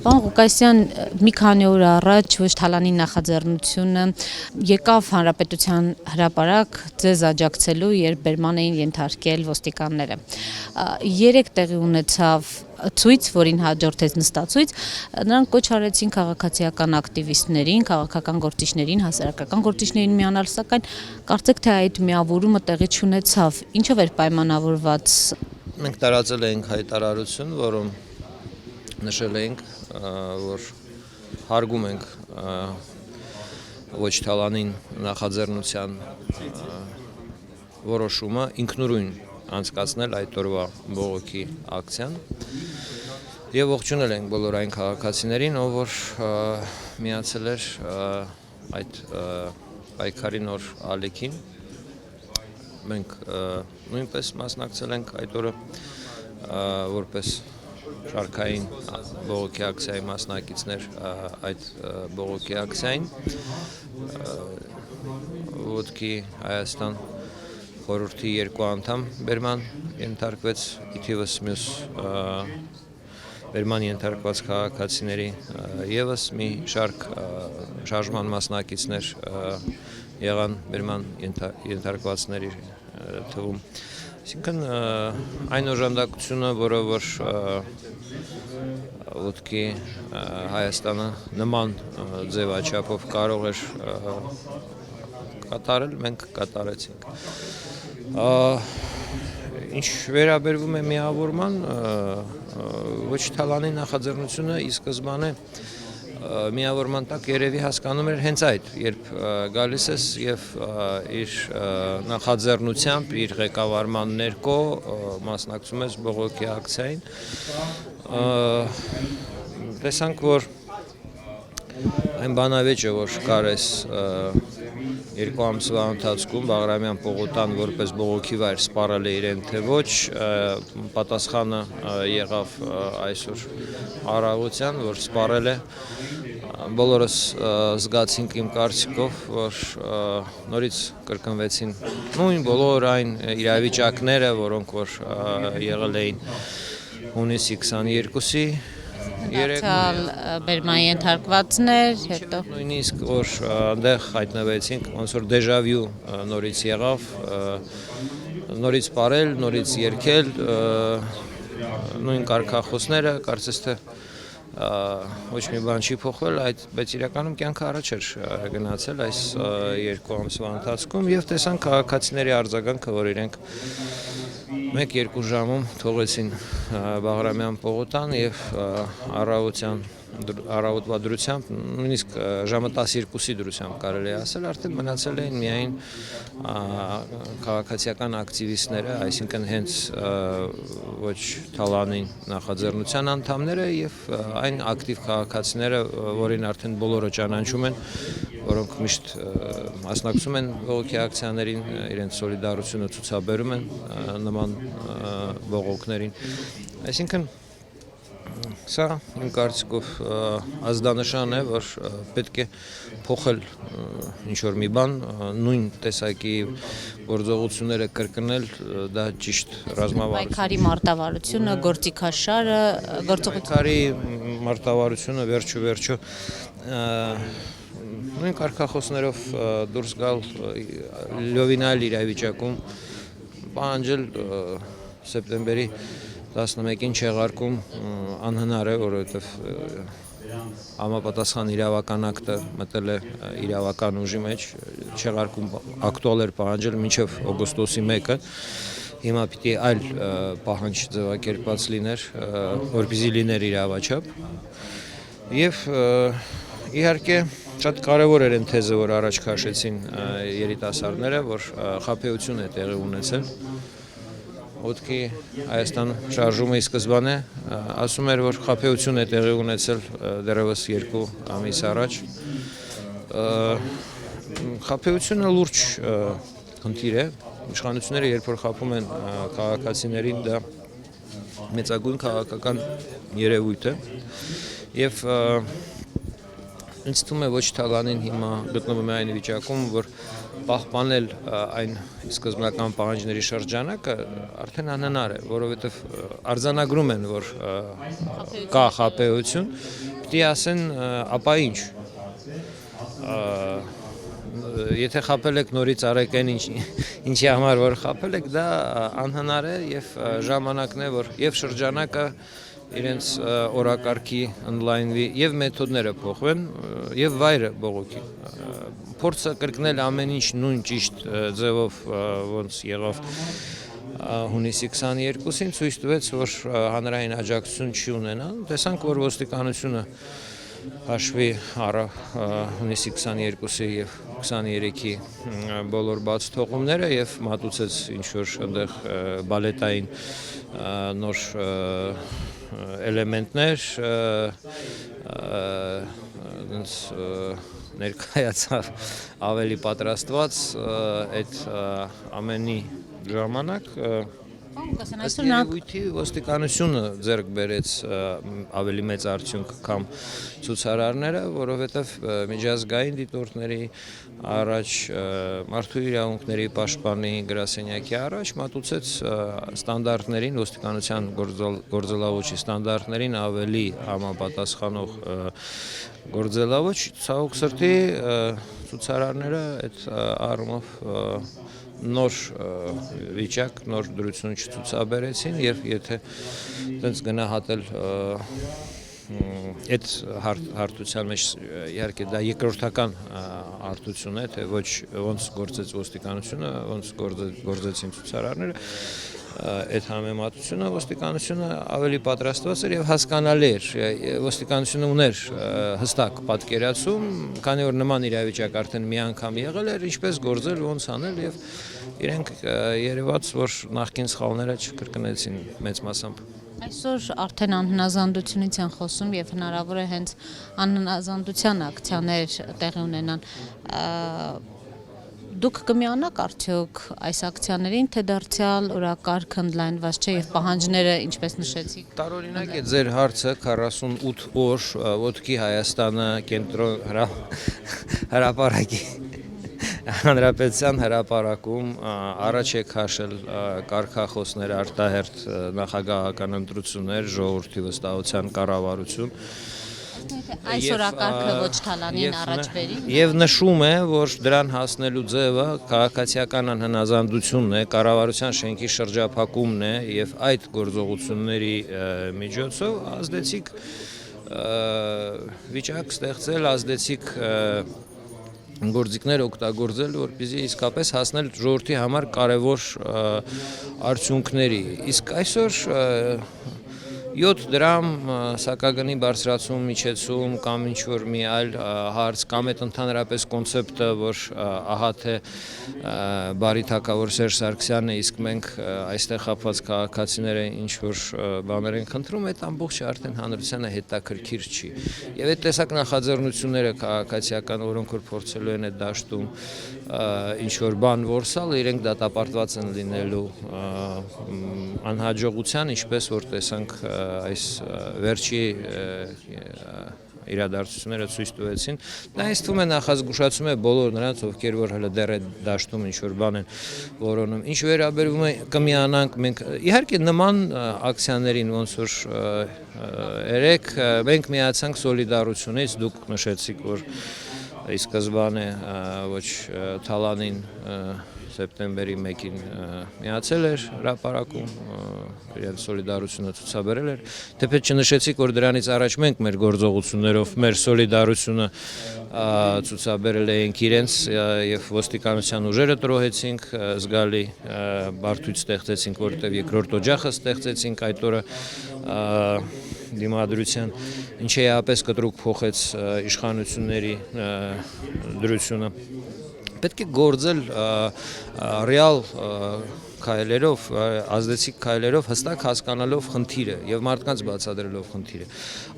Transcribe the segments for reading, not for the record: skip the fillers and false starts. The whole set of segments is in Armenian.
Պարոն Ղուկասյան, մի քանի օր առաջ ոչ թալանի նախաձեռնությունը եկավ Հանրապետության հրապարակ ձեզ աջակցելու, երբ բերման էին ենթարկել ոստիկանները։ Երեք տեղի ունեցավ ցույց, որին հաջորդեց նստացույց, նրանք կոչ արեցին քաղաքացիական ակտիվիստներին, քաղաքական գործիչներին, հասարակական գործիչներին միանալ, սակայն կարծեք թե այդ միավորումը տեղի չունեցավ։ Ինչով էր պայմանավորված։ Մենք տարածել էինք հայտարարություն, որում նշել էինք, որ հարգում ենք ոչ թալանին նախաձեռնության որոշումը ինքնուրույն անցկացնել այդ օրվա բողոքի ակցիան եւ ողջունել ենք բոլոր այն քաղաքացիներին, ով որ միացել էր այդ պայքարի նոր ալիքին։ Մենք նույնպես մասնակցել ենք այդ օրը որպես շարքային բողոքի ակցիայի մասնակիցներ այդ բողոքի ակցիային ոտքի Հայաստան խորհրդի 2 անդամ բերման ենթարկվեց, իթիվս մյուս բերման ենթարկված քաղաքացիների եւս մի շարք շարժման մասնակիցներ եղան բերման ենթարկվածների թվում։ Այսինքն այն օժանդակությունը, որը որ ոտքի Հայաստանը նման ձևաչափով կարող էր կատարել, մենք կատարեցինք։ Ինչ վերաբերվում է միավորման, ոչ թալանի նախաձեռնությունը ի սկզբանե միավորման տակ երևի հասկանում էր հենց այդ, երբ գալիս ես եւ իր նախաձեռնությամբ, իր ղեկավարման ներքո մասնակցում ես բողոքի ակցիային, տեսանք, որ այն բանավեճը, որ կար այս 2 ամսվա ընթացքում Բաղրամյան պողոտան որպես բողոքի վայր սպառել է իրեն թե ոչ, պատասխանը եղավ այսօր առավոտյան, որ սպառել է։ Բոլորս զգացինք իմ կարծիքով, որ նորից կրկնվեցին նույն բոլոր այն իրավիճակները, որոնք որ եղել էին հունիսի 22-ի Դարձյալ բերման ենթարկվածներ, հետո նույնիսկ որ այնտեղ հայտնվեցինք, ոնց որ դեժավյու նորից եղավ, նորից ապրել, նորից երգել, նույն կարգախոսները, կարծես թե ոչ մի բան չի փոխվել, բայց իրականում կյանքը առաջ էր գնացել այս 2 ամսվա ընթացքում եւ տեսանք քաղաքացիների արձագանքը, որ իրենք 1-2 ժամում թողեցին Բաղրամյան պողոտան եւ առավոտվա դրությամբ, նույնիսկ ժամը 12-ի դրությամբ կարելի է ասել, արդեն մնացել էին միայն քաղաքացիական ակտիվիստները, այսինքն հենց ոչ թալանի նախաձեռնության անդամները եւ այն ակտիվ քաղաքացիները, որին արդեն բոլորը ճանաչում են, որոնք միշտ մասնակցում են բողոքի ակցիաներին, իրենց սոլիդարությունը ցուցաբերում են նման բողոքներին։ Այսինքն սա իմ կարծիքով ազդանշան է, որ պետք է փոխել ինչ-որ մի բան, նույն տեսակի գործողությունները կրկնել, դա ճիշտ ռազմավարություն։ Պայքարի մարտավարությունը, գործիքաշարը, Պայքարի մարտավարությունը վերջո նույն կարգախոսներով դուրս գալ լիովին այլ իրավիճակում, պահանջել սեպտեմբերի 11-ին չեղարկում անհնար է, որովհետև համապատասխան իրավական ակտը մտել է իրավական ուժի մեջ, չեղարկում ակտուալ էր պահանջել մինչև օգոստոսի 1-ը, հիմա պիտի այլ պահանջ ձևակերպած լիներ, որպեսզի լիներ իրավաչափ, եւ իհարկե շատ կարևոր էր այն թեզը, որ առաջ քաշեցին երիտասարդները, որ խաբեություն է տեղի ունեցել։ Ոտքի Հայաստան շարժումը ի սկզբանե ասում էր, որ խաբեություն է տեղի ունեցել դեռևս 2 ամիս առաջ։ Խաբեությունը լուրջ խնդիր է։ Իշխանությունները երբ որ խաբում են քաղաքացիներին, դա մեծագույն քաղաքական երևույթ է եւ ինձ թվում է ոչ թալանին հիմա գտնվում է այն վիճակում, որ պահպանել այն սկզբնական պահանջների շրջանակը արդեն անհնար է, որովհետև արձանագրում են, որ կա խաբեություն, Պիտի ասեն, ապա ինչ։ Եթե խապել եք նորից արեք այն ինչի համար որ խապել եք, դա անհնար է եւ ժամանակն է, որ եւ շրջանակը իրենց օրակարգի ընդլայնվի եւ մեթոդները փոխվեն եւ վայրը բողոքի։ Փորձը կրկնել ամեն ինչ նույն ճիշտ ձևով ոնց եղավ հունիսի 22-ին ցույց տվեց, որ հանրային աջակցություն չի ունենա։ Տեսանք, որ ոստիկանությունը հաշվի առավ հունիսի 22-ի եւ 23-ի բոլոր բաց թողումները եւ մատուցեց ինչ-որ այնտեղ բալետային նոր էլեմենտներ, ներկայացավ ավելի պատրաստված այդ ամենի ժամանակ Երևույթի ոստիկանությունը ձեռք բերեց ավելի մեծ արդյունք կամ ցուցարարները, որովհետև միջազգային դիտորդների առաջ մարդու իրավունքների պաշտպանի գրասենյակի առաջ մատուցեց ստանդարտներին, ոստիկանության գործելավոճի ստանդարտներին ավելի համապատասխանող գործելավոճ, ցավոք սրտի ցուցարարները այդ առումով նոր վիճակ, նոր դրություն չցուցաբերեցին եւ եթե այդպես գնահատել այդ հարթության մեջ իհարկե դա երկրորդական հարթություն է, թե ոչ ոնց գործեց ոստիկանությունը, ոնց գործեցին ցուցարարները, այդ համեմատությունը ոստիկանությունը ավելի պատրաստված էր եւ հասկանալի էր, ոստիկանությունը ուներ հստակ պատկերացում, քանի որ նման իրավիճակ արդեն մի անգամ եղել էր, ինչպես գործել, ոնց անել եւ իրենք երևաց, որ նախկին սխալները չկրկնեցին մեծ մասամբ։ Այսօր արդեն անհնազանդությունից են խոսում եւ հնարավոր է հենց անհնազանդության ակցիաներ տեղի ունենան։ Դուք կմիանաք արդյոք այս ակցիաներին, թե դարձյալ օրակարգը ընդլայնված չէ եւ պահանջները, ինչպես նշեցիք։ Տարօրինակ է ձեր հարցը 48 օր ոտքի Հայաստանը կենտրոն հրապարակի Հանրապետության հրապարակում առաջ է քաշել կարգախոսներ արտահերթ նախագահական ընտրություններ, ժողովրդի վստահության կառավարություն Այս օրակարգը ոչ Թալանին առաջ բերի։ Եվ նշում է, որ դրան հասնելու ձևը քաղաքացիական անհնազանդությունն է, կառավարության շենքի շրջափակումն է եւ այդ գործողությունների միջոցով ազդեցիկ վիճակ ստեղծել, ազդեցիկ գործիքներ օգտագործել, որպեսզի իսկապես հասնել ժողովրդի համար կարևոր արդյունքների։ Իսկ այսօր 7 դրամ սակագնի բարձրացում, միջեցում կամ ինչ-որ մի այլ հարց կամ այդ ընդհանրապես կոնցեպտը, որ ահա թե բարի թագավոր Սերժ Սարգսյանն է, իսկ մենք այստեղ խապված քաղաքացիները ինչ-որ բաներ ենք խնդրում, այդ ամբողջը արդեն հանրությանը հետաքրքիր չի։ Եվ այդ տեսակ նախաձեռնությունները քաղաքացիական, որոնք որ փորձելու են այդ դաշտում ինչ-որ բան որսալ, իրենք դատապարտված են լինելու անհաջողության, ինչպես որ տեսանք այս վերջի իրադարձությունները ցույց տվեցին, դա ինձ թվում է նախազգուշացում է բոլոր նրանց, ովքեր որ հələ դեռ այդ դաշտում ինչ-որ բան են որոնում։ Ինչ վերաբերում է կմիանանք մենք, իհարկե նման ակցիաներին ոնց որ երեք մենք միացանք Սոլիդարությունից, դուք նշեցիք, որ ի սկզբանե ոչ Թալանին սեպտեմբերի 1-ին միացել էր հրապարակում, եւ սոլիդարությունը ցուցաբերել էր, թեպետ չնշեցիք, որ դրանից առաջ մենք մեր գործողություններով մեր սոլիդարությունը ցուցաբերել էինք իրենց եւ ոստիկանության ուժերը տրոհեցինք, զգալի բարդույթ ստեղծեցինք, որտեղ երկրորդ օջախը ստեղծեցինք այդ օրը դիմադրության, ինչը եւապես կտրուկ փոխեց իշխանությունների դրությունը։ Պետք է գործել ռեալ քայլերով, ազդեցիկ քայլերով, հստակ հասկանալով խնդիրը եւ մարդկանց բացատրելով խնդիրը։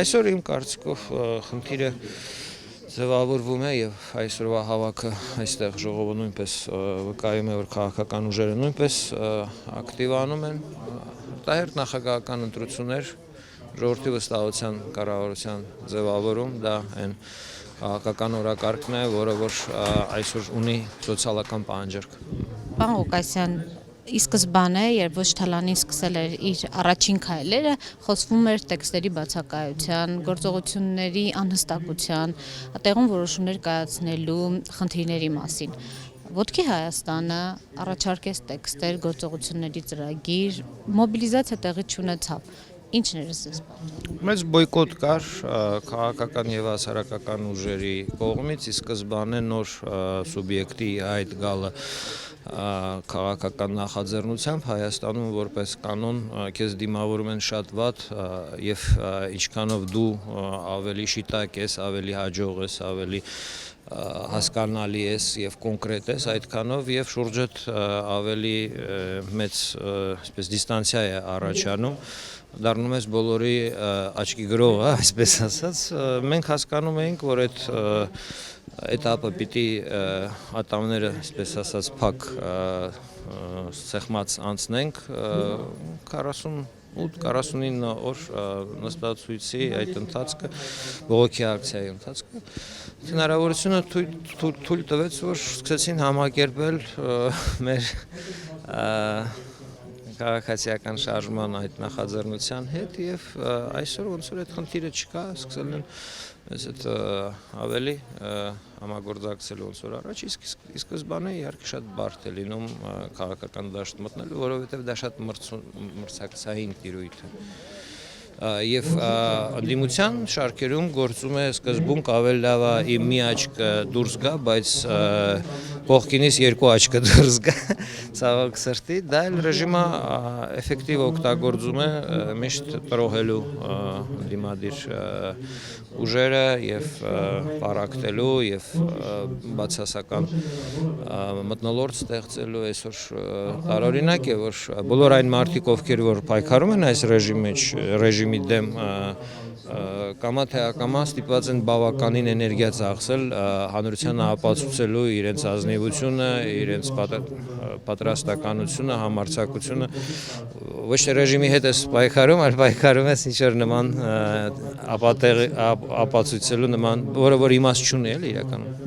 Այսօր իմ կարծիքով խնդիրը ձևավորվում է եւ այսօրվա հավաքը այստեղ ժողովը նույնպես վկայում է, որ քաղաքական ուժերը նույնպես ակտիվանում են։ Արտահերթ նախագահական ընտրություններ, ժողովրդի վստահության կառավարության ձևավորում, դա այն քաղաքական օրակարգն է, որը որ այսօր ունի սոցիալական պահանջարկ։ Պարոն Ղուկասյան, ի սկզբանե, երբ ոչ Թալանին սկսել էր իր առաջին քայլերը, խոսվում էր տեքստերի բացակայության, գործողությունների անհստակության, տեղում որոշումներ կայացնելու խնդիրների մասին։ Ոտքի Հայաստանը առաջարկեց տեքստեր, գործողությունների ծրագիր, մոբիլիզացիա տեղի չունեցավ։ Ինչն էր ձեզ պատճառը։ Մեծ բոյկոտ կար քաղաքական եւ հասարակական ուժերի կողմից, ի սկզբանե նոր սուբյեկտի այդ գալը քաղաքական նախաձեռնությամբ Հայաստանում որպես կանոն քեզ դիմավորում են շատ վատ եւ ինչքանով դու ավելի շիտակ ես, ավելի հաջող ես, ավելի հասկանալի ես եւ կոնկրետ ես, այդքանով եւ շուրջդ ավելի մեծ այսպես դիստանցիա է առաջանում, դառնում ես բոլորի աչքի գրողը, այսպես ասած, մենք հասկանում էինք, որ այդ этапը պիտի ատամները, այսպես ասած, փակ սեղմած անցնենք 48-49 օր նստածույցի այդ ընթացքը, բողոքի ակցիայի ընթացքը հնարավորությունը թույլ տվեց, որ սկսեցին համակերպել մեր քաղաքացիական շարժման այդ նախաձեռնության հետ եւ այսօր ոնց որ այդ խնդիրը չկա, սկսել են մեզ այդ ավելի համագործակցելու ոնց որ առաջ, իսկ ի սկզբանե իհարկե շատ բարդ է լինում քաղաքական դաշտ մտնելու, որովհետեւ դա շատ մրցակցային տիրույթ է։ Եվ ընդդիմության շարքերում գործում է սկզբունք ավելի լավ է իմ մի աչքը դուրս գա, բայց կողքինից երկու աչքը դուրս գա, ցավոք սրտի, դա էլ ռեժիմը էֆեկտիվ օգտագործում է միշտ տրոհելու ընդդիմադիր ուժերը եւ պարակտելու եւ բացասական մթնոլորտ ստեղծելու այսօր տարօրինակ է, որ բոլոր այն մարդիկ, ովքեր որ պայքարում են այս ռեժիմի դեմ կամա թե ակամա ստիպված են բավականին էներգիա ծախսել հանրությանը ապացուցելու իրենց ազնիվությունը, իրենց պատրաստականությունը, համարձակությունը ոչ թե ռեժիմի հետ ես պայքարում, այլ պայքարում ես ինչ-որ նման ապացուցելու նման, որը որ իմաստ չունի էլի իրականում։